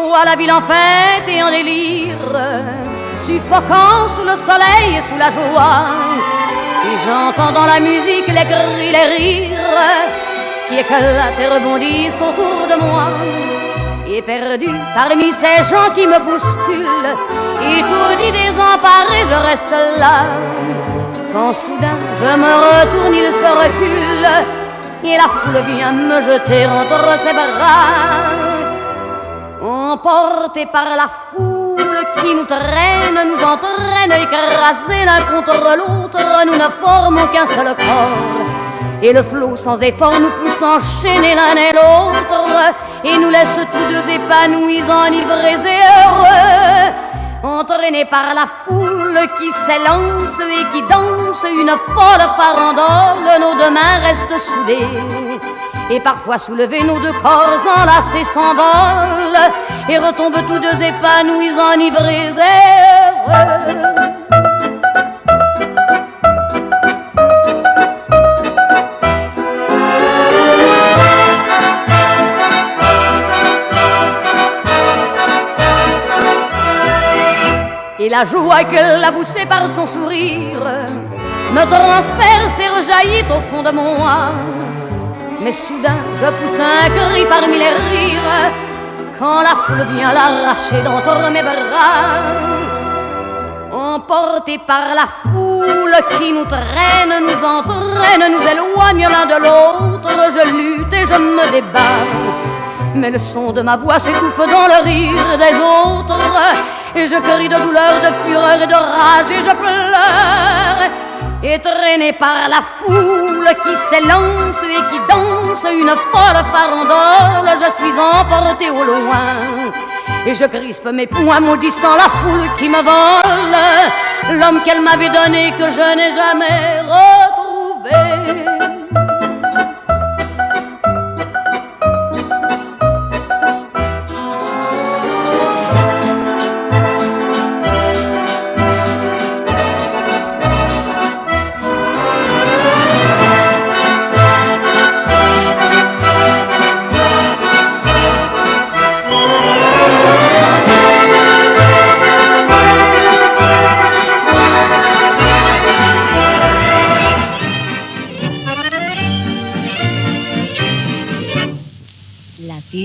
vois la ville en fête et en délire, suffocant sous le soleil et sous la joie. Et j'entends dans la musique les cris, les rires qui éclatent et rebondissent autour de moi. Et perdu parmi ces gens qui me bousculent, étourdi, désemparé, je reste là. Quand soudain je me retourne, il se recule et la foule vient me jeter entre ses bras. Emportés par la foule qui nous traîne, nous entraîne, écrasés l'un contre l'autre, nous ne formons qu'un seul corps. Et le flot sans effort nous pousse enchaîner l'un et l'autre, et nous laisse tous deux épanouis, enivrés et heureux. Entraînés par la foule qui s'élance et qui danse une folle farandole, nos deux mains restent soudées. Et parfois soulevés, nos deux corps enlacés s'envolent et retombent tous deux épanouis, enivrés et heureux. Et la joie qu'elle a poussée par son sourire me transperce et rejaillit au fond de moi. Mais soudain je pousse un cri parmi les rires quand la foule vient l'arracher d'entre mes bras. Emportés par la foule qui nous traîne, nous entraîne, nous éloigne l'un de l'autre, je lutte et je me débat. Mais le son de ma voix s'étouffe dans le rire des autres, et je crie de douleur, de fureur et de rage, et je pleure. Et traîné par la foule qui s'élance et qui danse une folle farandole, je suis emporté au loin. Et je crispe mes poings maudissant la foule qui me vole l'homme qu'elle m'avait donné, que je n'ai jamais retrouvé.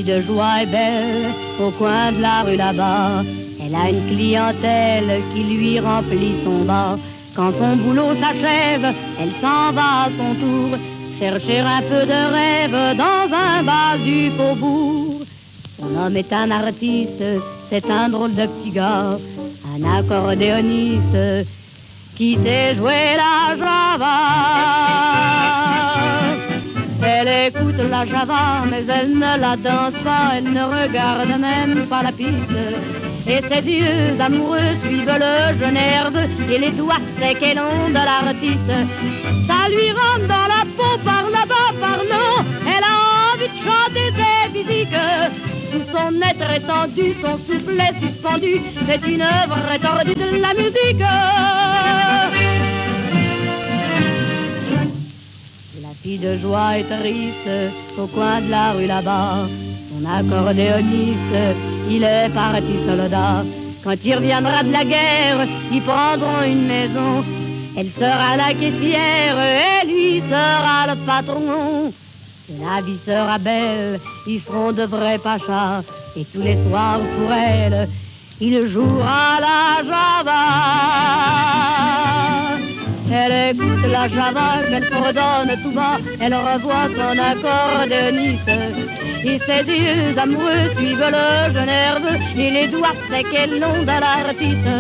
De joie est belle au coin de la rue là-bas. Elle a une clientèle qui lui remplit son bar. Quand son boulot s'achève, elle s'en va à son tour chercher un peu de rêve dans un bal du faubourg. Son homme est un artiste, c'est un drôle de petit gars, un accordéoniste qui sait jouer la java. Elle écoute la java, mais elle ne la danse pas, elle ne regarde même pas la piste. Et ses yeux amoureux suivent le jeune herbe et les doigts secs et longs de l'artiste. Ça lui rentre dans la peau par là-bas, par non. Elle a envie de chanter ses physiques. Tout son être étendu, son souffle est suspendu. C'est une œuvre étordue de la musique. La fille de joie est triste au coin de la rue là-bas. Son accordéoniste, il est parti soldat. Quand il reviendra de la guerre, ils prendront une maison. Elle sera la caissière et lui sera le patron. La vie sera belle, ils seront de vrais pachas. Et tous les soirs pour elle, il jouera la java. Elle écoute la java qu'elle fredonne tout bas. Elle revoit son accordéoniste. Et ses yeux amoureux suivent le jeune herbe et les doigts secs et longs de l'artiste.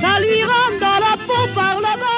Ça lui rentre dans la peau par là-bas.